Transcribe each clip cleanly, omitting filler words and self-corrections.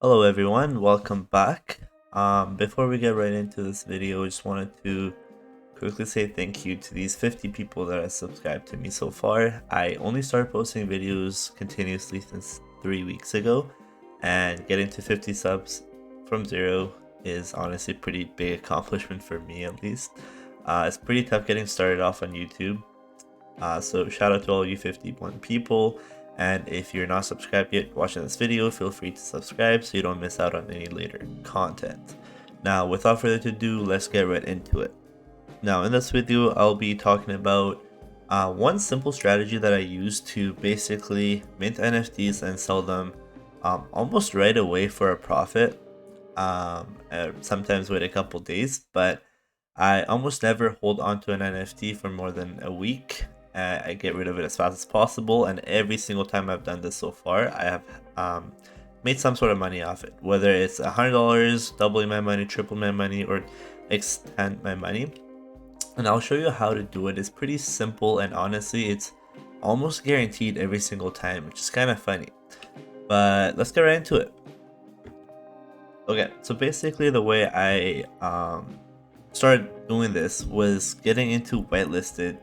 Hello everyone, welcome back. Before we get right into this video, I just wanted to quickly say thank you to these 50 people that have subscribed to me so far. I only started posting videos continuously since 3 weeks ago, and getting to 50 subs from zero is honestly a pretty big accomplishment for me at least. It's pretty tough getting started off on YouTube. So shout out to all you 51 people, and if you're not subscribed yet watching this video, feel free to subscribe so you don't miss out on any later content. Now without further ado, let's get right into it. Now in this video I'll be talking about one simple strategy that I use to basically mint NFTs and sell them almost right away for a profit. Sometimes wait a couple days, but I almost never hold on to an NFT for more than a week. I get rid of it as fast as possible, and every single time I've done this so far, I have made some sort of money off it. Whether it's $100, doubling my money, triple my money, or extend my money. And I'll show you how to do it. It's pretty simple, and honestly, it's almost guaranteed every single time, which is kind of funny. But let's get right into it. Okay, so basically the way I started doing this was getting into whitelisted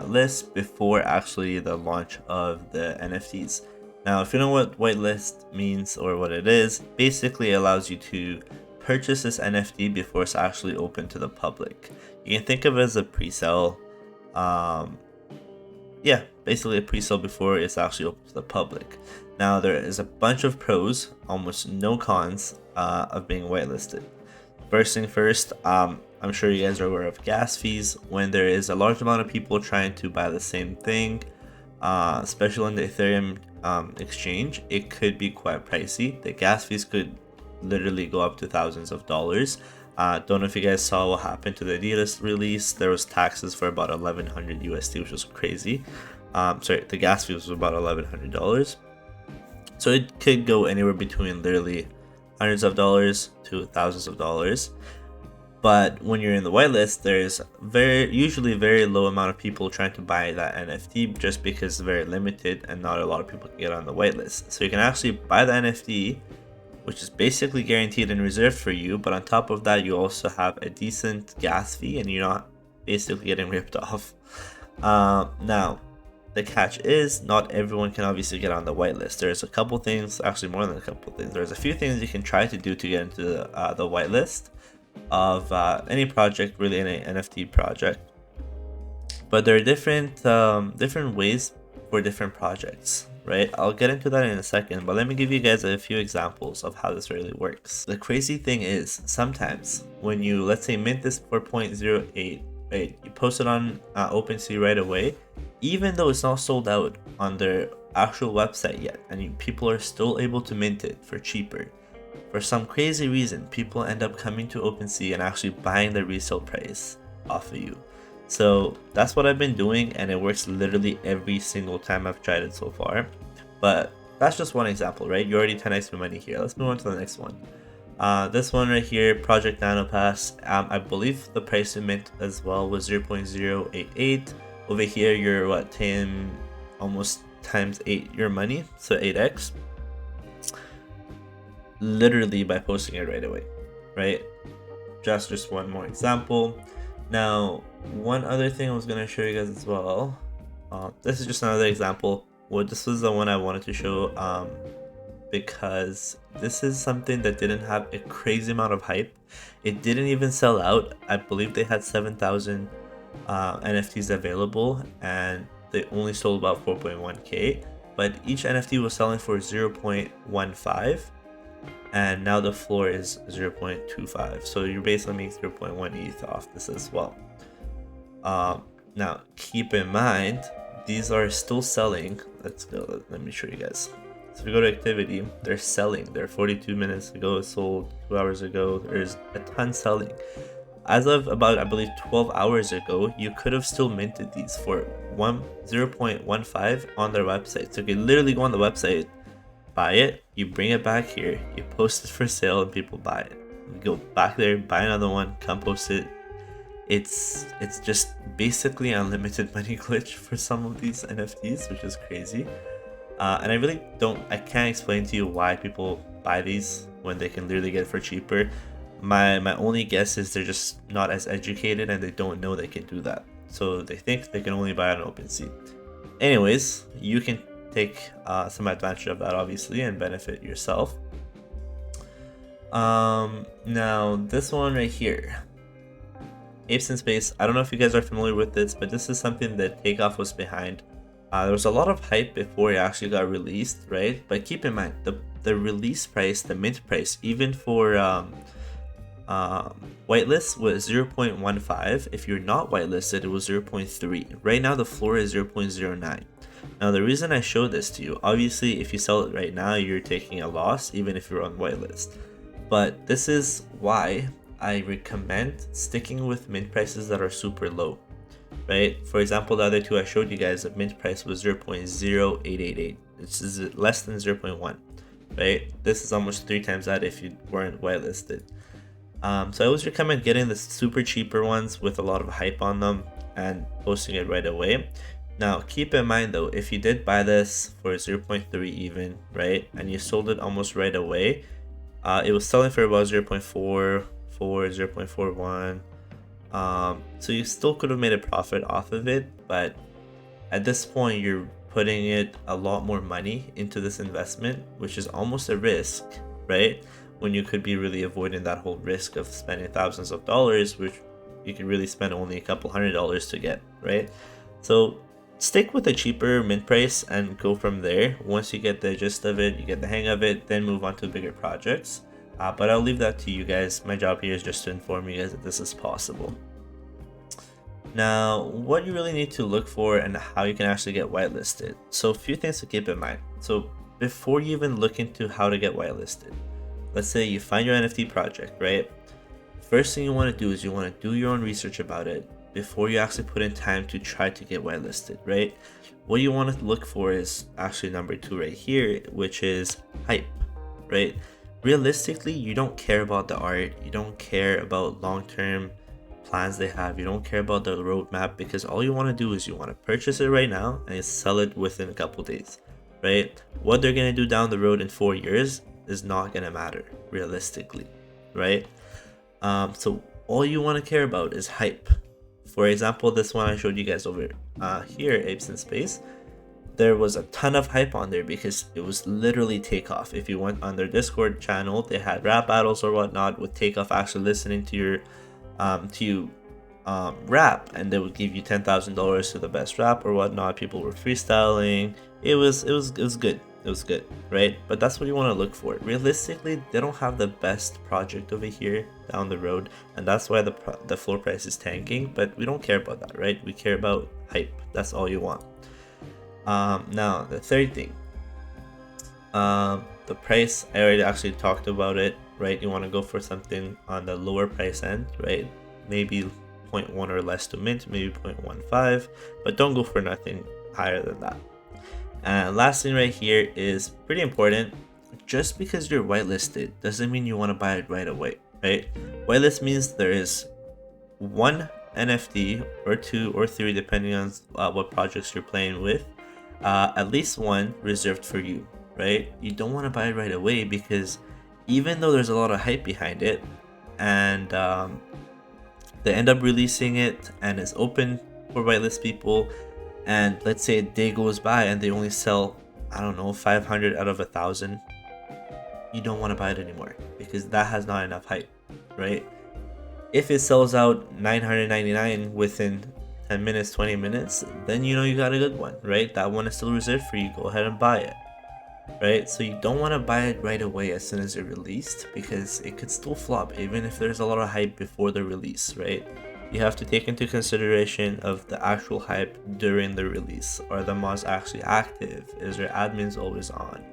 lists before actually the launch of the NFTs. Now, if you know what whitelist means or what it is, basically it allows you to purchase this NFT before it's actually open to the public. You can think of it as a pre-sale. Yeah, basically a pre-sale before it's actually open to the public. Now, there is a bunch of pros, almost no cons, of being whitelisted. First thing first, I'm sure you guys are aware of gas fees. When there is a large amount of people trying to buy the same thing, especially on the Ethereum exchange, it could be quite pricey. The gas fees could literally go up to thousands of dollars. Don't know if you guys saw what happened to the Adidas release. There was taxes for about 1100 USD, which was crazy. Sorry, the gas fees was about $1100. So it could go anywhere between literally hundreds of dollars to thousands of dollars. But when you're in the whitelist, there's usually very low amount of people trying to buy that NFT just because it's very limited and not a lot of people can get on the whitelist. So you can actually buy the NFT, which is basically guaranteed and reserved for you, but on top of that you also have a decent gas fee and you're not basically getting ripped off. Now, the catch is not everyone can obviously get on the whitelist. There's a couple things, actually more than a couple things. There's a few things you can try to do to get into the whitelist of any project, really any NFT project. But there are different ways for different projects, right? I'll get into that in a second, but let me give you guys a few examples of how this really works. The crazy thing is, sometimes when you, let's say, mint this 4.08, right, you post it on OpenSea right away, even though it's not sold out on their actual website yet, and people are still able to mint it for cheaper. For some crazy reason, people end up coming to OpenSea and actually buying the resale price off of you. So that's what I've been doing, and it works literally every single time I've tried it so far. But that's just one example, right? You already 10x my money here. Let's move on to the next one. This one right here, Project NanoPass. I believe the price to mint as well was 0.088. Over here, you're what, 10 almost times 8 your money, so 8x. Literally by posting it right away, right? Just one more example. Now, one other thing I was gonna show you guys as well. This is just another example. Well, this was the one I wanted to show because this is something that didn't have a crazy amount of hype. It didn't even sell out. I believe they had 7,000 NFTs available, and they only sold about 4.1k. But each NFT was selling for 0.15. And now the floor is 0.25, so you're basically making 0.1 ETH off this as well. Now keep in mind, these are still selling. Let's go, let me show you guys. So if you go to activity, they're selling. They're 42 minutes ago, it sold 2 hours ago. There's a ton selling. As of about, I believe, 12 hours ago, you could have still minted these for 0.15 on their website. So you can literally go on the website, buy it, you bring it back here, you post it for sale, and people buy it. You go back there, buy another one, come post it. It's just basically unlimited money glitch for some of these NFTs, which is crazy. And I can't explain to you why people buy these when they can literally get it for cheaper. My only guess is they're just not as educated and they don't know they can do that. So they think they can only buy on OpenSea. Anyways, you can take some advantage of that obviously and benefit yourself. Now this one right here, Apes in Space. I don't know if you guys are familiar with this, but this is something that Takeoff was behind. There was a lot of hype before it actually got released, right? But keep in mind the release price, the mint price, even for whitelist was 0.15. If you're not whitelisted, it was 0.3. Right now the floor is 0.09. Now the reason I show this to you, obviously if you sell it right now, you're taking a loss even if you're on whitelist. But this is why I recommend sticking with mint prices that are super low, right? For example, the other two I showed you guys, the mint price was 0.0888. This is less than 0.1, right? This is almost 3 times that if you weren't whitelisted. So I always recommend getting the super cheaper ones with a lot of hype on them and posting it right away. Now keep in mind though, if you did buy this for 0.3 even, right, and you sold it almost right away, it was selling for about 0.44, 0.41. So you still could have made a profit off of it, but at this point you're putting it a lot more money into this investment, which is almost a risk, right? When you could be really avoiding that whole risk of spending thousands of dollars, which you could really spend only a couple $100s to get, right? So stick with a cheaper mint price and go from there. Once you get the gist of it, you get the hang of it, then move on to bigger projects. But I'll leave that to you guys. My job here is just to inform you guys that this is possible. Now, what you really need to look for and how you can actually get whitelisted. So a few things to keep in mind. So before you even look into how to get whitelisted, let's say you find your NFT project, right? First thing you want to do is you want to do your own research about it before you actually put in time to try to get whitelisted, right? What you want to look for is actually number 2 right here, which is hype, right? Realistically, you don't care about the art, you don't care about long-term plans they have, you don't care about the roadmap, because all you want to do is you want to purchase it right now and sell it within a couple days, right? What they're going to do down the road in 4 years is not going to matter realistically, right? So all you want to care about is hype. For example, this one I showed you guys over here, Apes in Space, there was a ton of hype on there because it was literally Takeoff. If you went on their Discord channel, they had rap battles or whatnot with Takeoff actually listening to your rap, and they would give you $10,000 to the best rap or whatnot. People were freestyling. It was good. It was good, right? But that's what you want to look for. Realistically, they don't have the best project over here down the road, and that's why the floor price is tanking. But we don't care about that, right? We care about hype. That's all you want. Now the third thing, the price. I already actually talked about it, right? You want to go for something on the lower price end, right? Maybe 0.1 or less to mint, maybe 0.15, but don't go for nothing higher than that. And last thing right here is pretty important. Just because you're whitelisted doesn't mean you want to buy it right away, right? Whitelist means there is one NFT or 2 or 3, depending on what projects you're playing with, at least one reserved for you, right? You don't want to buy it right away because even though there's a lot of hype behind it, and they end up releasing it and it's open for whitelist people, and let's say a day goes by and they only sell, I don't know, 500 out of 1,000, you don't want to buy it anymore because that has not enough hype, right? If it sells out 999 within 10 minutes, 20 minutes, then you know you got a good one, right? That one is still reserved for you. Go ahead and buy it, right? So you don't want to buy it right away as soon as it's released because it could still flop even if there's a lot of hype before the release, right? You have to take into consideration of the actual hype during the release. Are the mods actually active? Is their admins always on?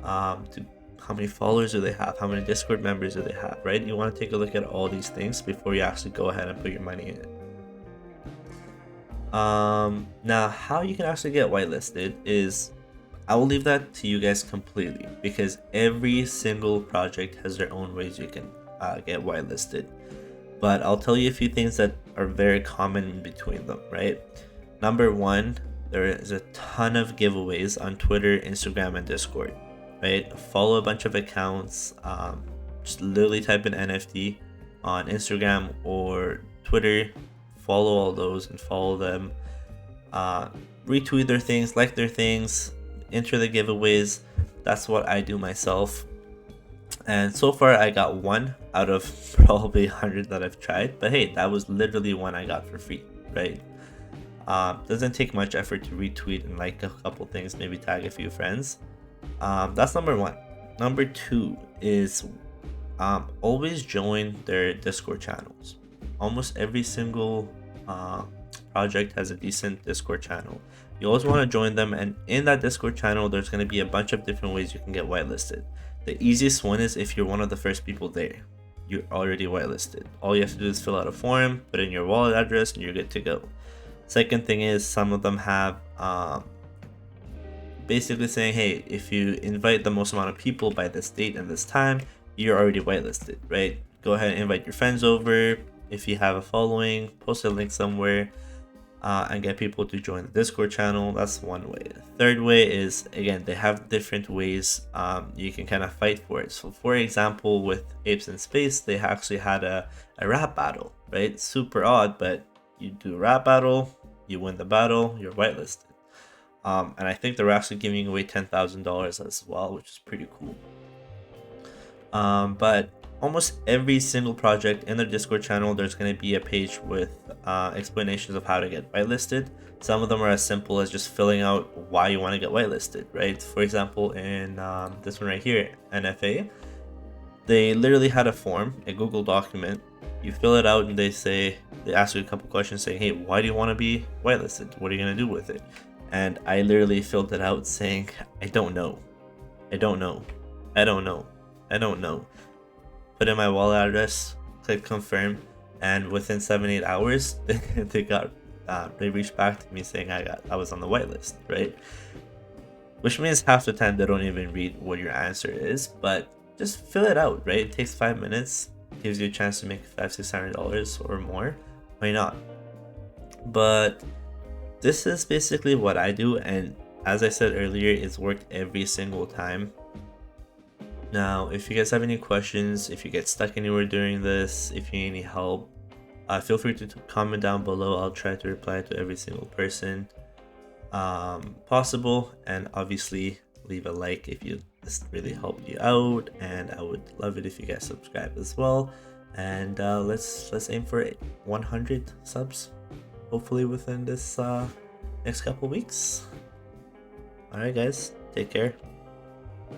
How many followers do they have? How many Discord members do they have, right? You want to take a look at all these things before you actually go ahead and put your money in it. Now, how you can actually get whitelisted is, I will leave that to you guys completely because every single project has their own ways you can get whitelisted. But I'll tell you a few things that are very common in between them, right? Number 1, there is a ton of giveaways on Twitter, Instagram, and Discord, right? Follow a bunch of accounts. Just literally type in NFT on Instagram or Twitter. Follow all those and follow them. Retweet their things, like their things, enter the giveaways. That's what I do myself. And so far I got one out of probably 100 that I've tried. But hey, that was literally one I got for free, right? Doesn't take much effort to retweet and like a couple things, maybe tag a few friends. That's number one. Number two is always join their Discord channels. Almost every single project has a decent Discord channel. You always want to join them, and in that Discord channel there's going to be a bunch of different ways you can get whitelisted. The easiest one is if you're one of the first people there, you're already whitelisted. All you have to do is fill out a form, put in your wallet address, and you're good to go. Second thing is some of them have basically saying, hey, if you invite the most amount of people by this date and this time, you're already whitelisted, right? Go ahead and invite your friends over. If you have a following, post a link somewhere and get people to join the Discord channel. That's one way. The third way is, again, they have different ways you can kind of fight for it. So for example, with Apes in Space, they actually had a rap battle, right? Super odd, but you do a rap battle, you win the battle, you're whitelisted. And I think they're actually giving away $10,000 as well, which is pretty cool. But almost every single project in their Discord channel, there's going to be a page with explanations of how to get whitelisted. Some of them are as simple as just filling out why you want to get whitelisted, right? For example, in this one right here, NFA, they literally had a form, a Google document. You fill it out and they ask you a couple questions saying, hey, why do you want to be whitelisted? What are you going to do with it? And I literally filled it out saying, I don't know. I don't know. I don't know. I don't know. Put in my wallet address, click confirm, and within 7-8 hours, they reached back to me saying I was on the whitelist, right? Which means half the time they don't even read what your answer is, but just fill it out, right? It takes 5 minutes, gives you a chance to make $500-$600 or more. Why not? But this is basically what I do, and as I said earlier, it's worked every single time. Now, if you guys have any questions, if you get stuck anywhere during this, if you need any help, feel free to comment down below. I'll try to reply to every single person possible, and obviously leave a like if this really helped you out, and I would love it if you guys subscribe as well. And let's aim for 100 subs, hopefully within this next couple weeks. All right, guys, take care.